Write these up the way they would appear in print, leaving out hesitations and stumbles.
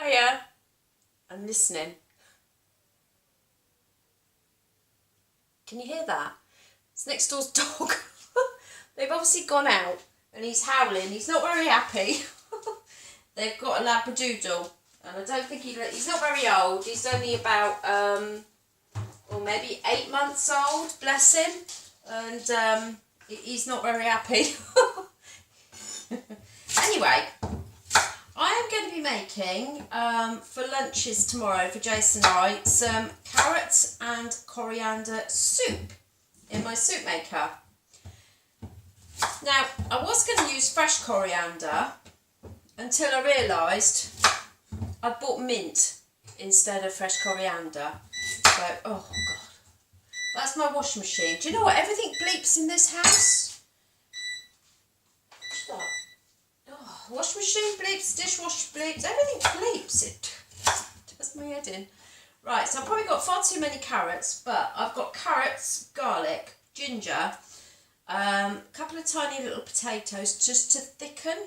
Hiya. I'm listening. Can you hear that? It's next door's dog. They've obviously gone out and he's howling. He's not very happy. They've got a Labradoodle and I don't think he's not very old. He's only about, or maybe 8 months old, bless him. And he's not very happy. Anyway, I am going to be making, for lunches tomorrow for Jason and I, some carrot and coriander soup in my soup maker. Now, I was going to use fresh coriander until I realised I'd bought mint instead of fresh coriander. So, oh God, that's my washing machine. Do you know what? Everything bleeps in this house. What's that? Oh, washing machine bleeps, dishwasher bleeps, everything bleeps. It does my head in. Right, so I've probably got far too many carrots, but I've got carrots, garlic, ginger, a couple of tiny little potatoes just to thicken,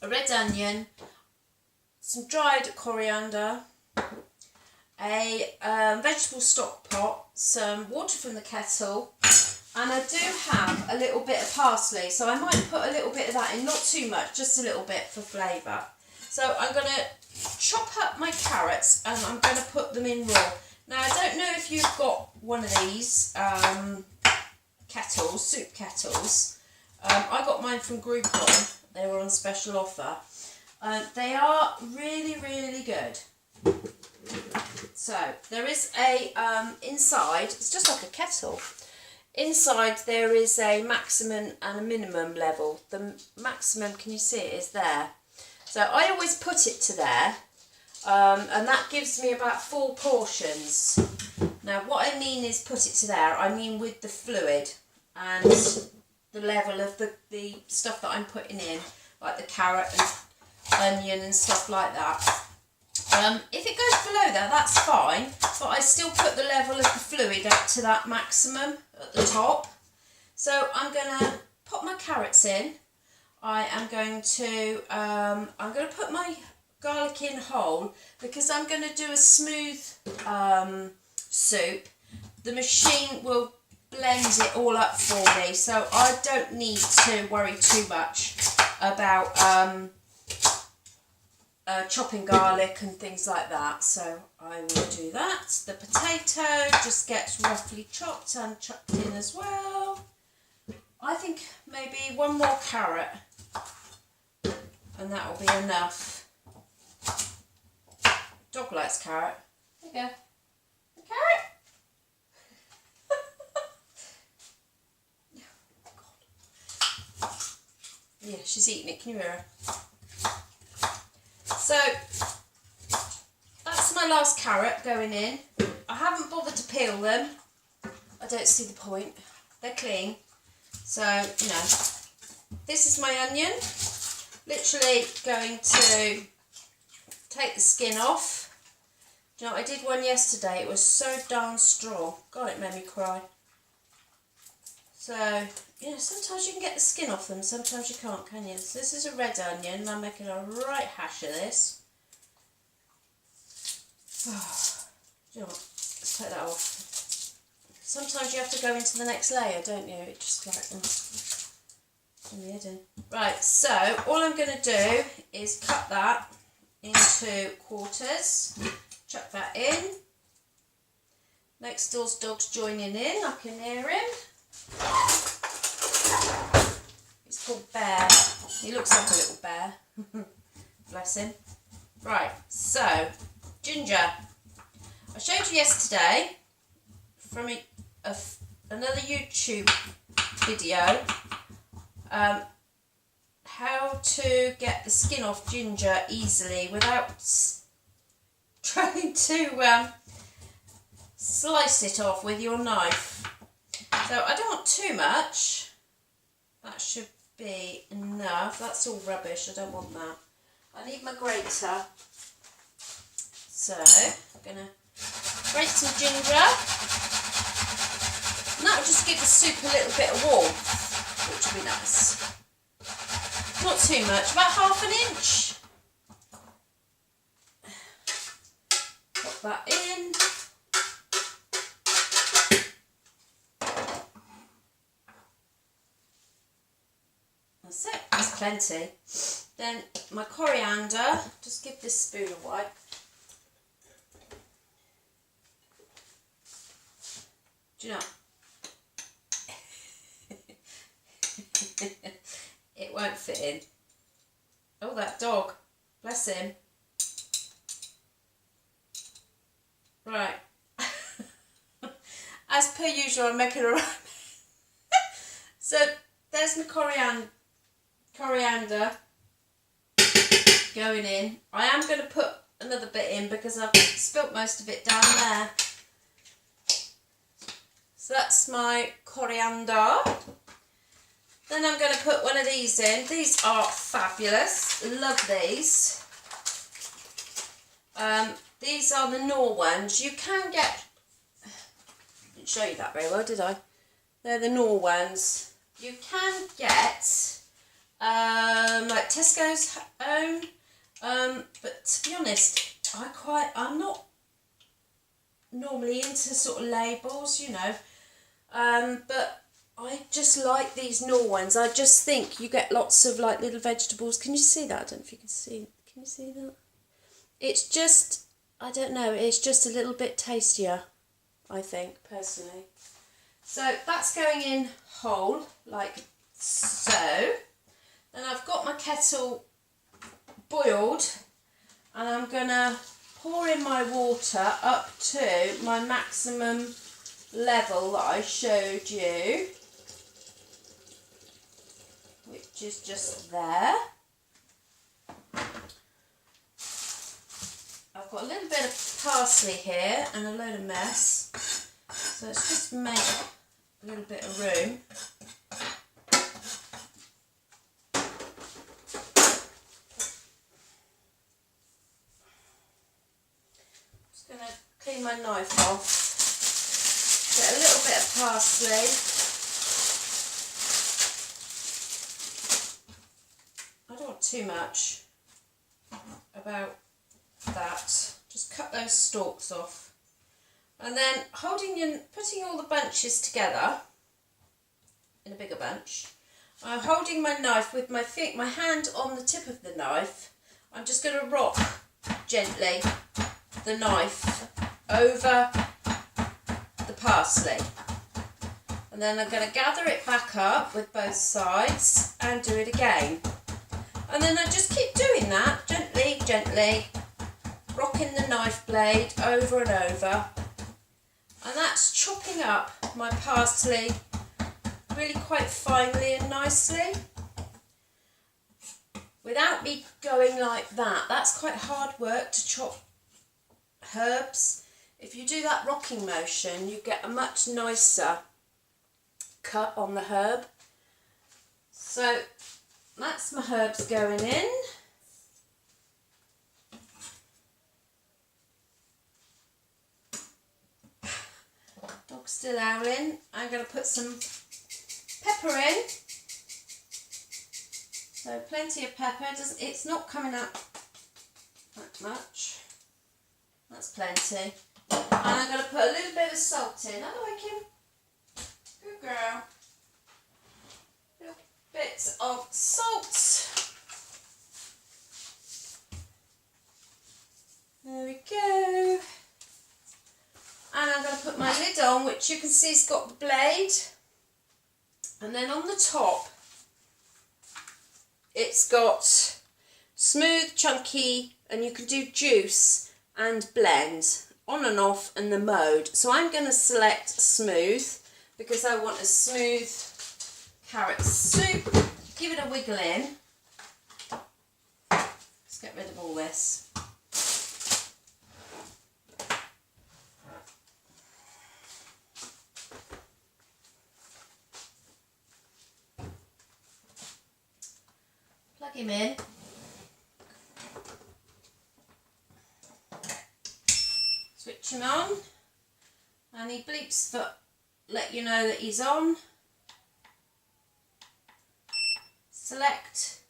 a red onion, some dried coriander, a vegetable stock pot, some water from the kettle, and I do have a little bit of parsley, so I might put a little bit of that in, not too much, just a little bit for flavour. So I'm going to chop up my carrots and I'm going to put them in raw. Now I don't know if you've got one of these kettles, soup kettles. I got mine from Groupon. They were on special offer. They are really, really good. So there is a inside, it's just like a kettle. Inside there is a maximum and a minimum level. The maximum, can you see it, is there. So I always put it to there, and that gives me about 4 portions. Now what I mean is put it to there, I mean with the fluid and the level of the stuff that I'm putting in, like the carrot and onion and stuff like that. If it goes below that, that's fine, but I still put the level of the fluid up to that maximum at the top. So I'm going to put my carrots in. I am going to put my garlic in whole because I'm going to do a smooth soup. The machine will blend it all up for me, so I don't need to worry too much about chopping garlic and things like that. So I will do that. The potato just gets roughly chopped and chucked in as well. I think maybe 1 more carrot and that will be enough. Dog likes carrot. There you go. A carrot. Yeah, she's eating it. Can you hear her? So that's my last carrot going in. I haven't bothered to peel them. I don't see the point. They're clean. So, you know, this is my onion. Literally going to take the skin off. Do you know, I did one yesterday. It was so darn strong. God, it made me cry. So, you know, sometimes you can get the skin off them, sometimes you can't, can you? So this is a red onion, and I'm making a right hash of this. Oh, do you know what? Let's take that off. Sometimes you have to go into the next layer, don't you? It just like, in the head in. Right, so all I'm going to do is cut that into quarters, chuck that in. Next door's dog's joining in, I can hear him. He's called Bear. He looks like a little bear. Bless him. Right, so ginger. I showed you yesterday from another YouTube video how to get the skin off ginger easily without trying to slice it off with your knife. So I don't want too much. That should be enough. That's all rubbish. I don't want that. I need my grater. So I'm going to grate some ginger. And that will just give the soup a little bit of warmth, which will be nice. Not too much, about ½ inch. that in. That's it, that's plenty. Then my coriander, just give this spoon a wipe. Do you know? It won't fit in. Oh, that dog. Bless him. Right. As per usual, I'm making a right. So, there's my coriander going in. I am going to put another bit in because I've spilt most of it down there. So that's my coriander. Then I'm going to put one of these in. These are fabulous. Love these. These are the Knorr ones. You can get... I didn't show you that very well, did I? They're the Knorr ones. You can get like Tesco's own. But to be honest, I'm not normally into sort of labels, you know. But I just like these Knorr ones. I just think you get lots of like little vegetables. Can you see that? I don't know if you can see. Can you see that? It's just, I don't know, it's just a little bit tastier, I think, personally. So that's going in whole, like so. Then I've got my kettle boiled and I'm going to pour in my water up to my maximum level that I showed you, which is just there. I've got a little bit of parsley here and a load of mess, so let's just make a little bit of room. Just going to clean my knife off, get a little bit of parsley. I don't want too much, about that. Just cut those stalks off, and then putting all the bunches together in a bigger bunch. I'm holding my knife with my hand on the tip of the knife. I'm just going to rock gently the knife over the parsley, and then I'm going to gather it back up with both sides and do it again. And then I just keep doing that gently, rocking the knife blade over and over, and that's chopping up my parsley really quite finely and nicely without me going like that. That's quite hard work to chop herbs. If you do that rocking motion, you get a much nicer cut on the herb. So that's my herbs going in. Dog's still howling. I'm going to put some pepper in. So plenty of pepper. It's not coming up that much. That's plenty. And I'm going to put a little bit of salt in. I like him. Good girl. Little bits of salt. There we go. And I'm going to put my lid on, which you can see has got the blade. And then on the top, it's got smooth, chunky, and you can do juice and blend on and off and the mode. So I'm going to select smooth because I want a smooth carrot soup. Give it a wiggle in. Let's get rid of all this. Plug him in. Switch him on, and he bleeps to let you know that he's on. Select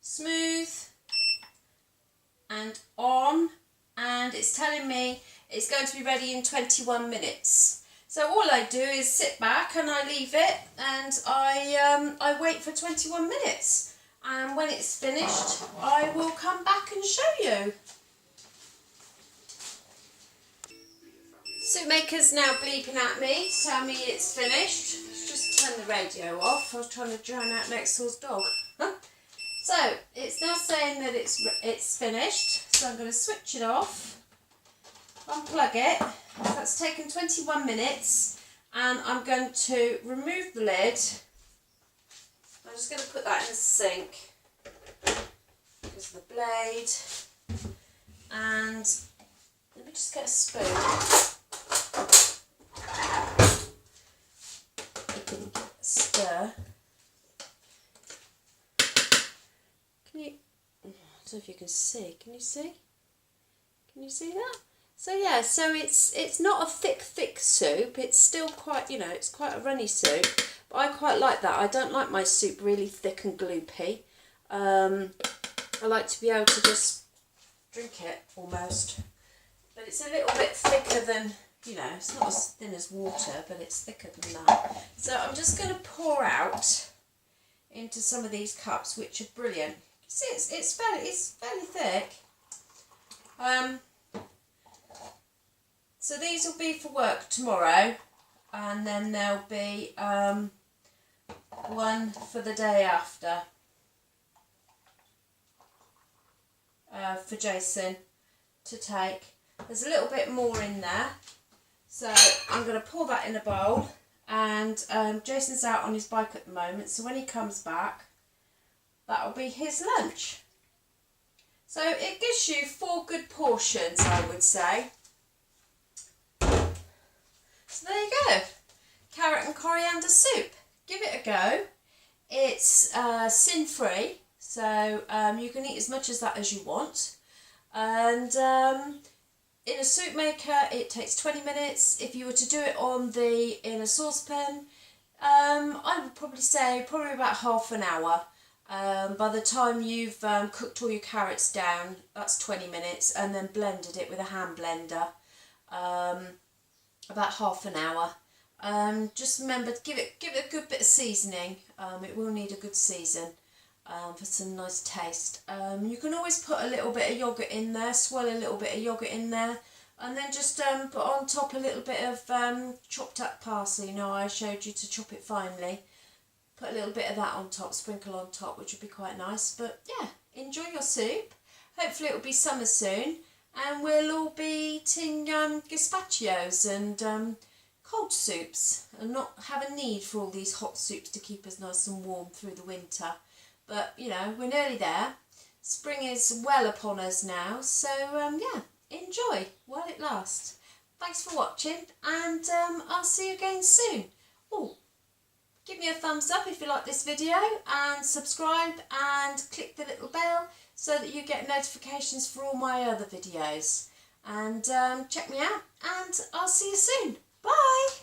smooth and on, and it it's telling me it's going to be ready in 21 minutes. So all I do is sit back and I leave it, and I wait for 21 minutes. And when it's finished, I will come back and show you. Soup maker's now bleeping at me to tell me it's finished. Let's just turn the radio off. I was trying to drown out next door's dog. So it's now saying that it's finished. So I'm going to switch it off, unplug it. That's taken 21 minutes, and I'm going to remove the lid. I'm just going to put that in the sink because of the blade. And let me just get a spoon. Stir. Can you? I don't know if you can see. Can you see? Can you see that? So yeah, so it's not a thick soup. It's still quite, you know, it's quite a runny soup. But I quite like that. I don't like my soup really thick and gloopy. I like to be able to just drink it almost. But it's a little bit thicker than, you know, it's not as thin as water, but it's thicker than that. So I'm just going to pour out into some of these cups, which are brilliant. See, it's fairly thick. So these will be for work tomorrow, and then there'll be one for the day after for Jason to take. There's a little bit more in there, so I'm going to pour that in a bowl. And Jason's out on his bike at the moment, so when he comes back, that'll be his lunch. So it gives you 4 good portions, I would say. So there you go, carrot and coriander soup. Give it a go. It's sin-free, so you can eat as much as that as you want. And in a soup maker, it takes 20 minutes. If you were to do it in a saucepan, I would probably say about half an hour. By the time you've cooked all your carrots down, that's 20 minutes, and then blended it with a hand blender. About half an hour. Just remember to give it a good bit of seasoning. It will need a good season for some nice taste. You can always put a little bit of yoghurt in there, swirl a little bit of yoghurt in there, and then just put on top a little bit of chopped up parsley. You know, I showed you to chop it finely. Put a little bit of that on top, sprinkle on top, which would be quite nice. But yeah, enjoy your soup. Hopefully it will be summer soon, and we'll all be eating gazpachos and cold soups, and not have a need for all these hot soups to keep us nice and warm through the winter. But you know, we're nearly there. Spring is well upon us now, so yeah, enjoy while it lasts. Thanks for watching, and I'll see you again soon. Oh, give me a thumbs up if you like this video, and subscribe and click the little bell so that you get notifications for all my other videos. And check me out, and I'll see you soon. Bye!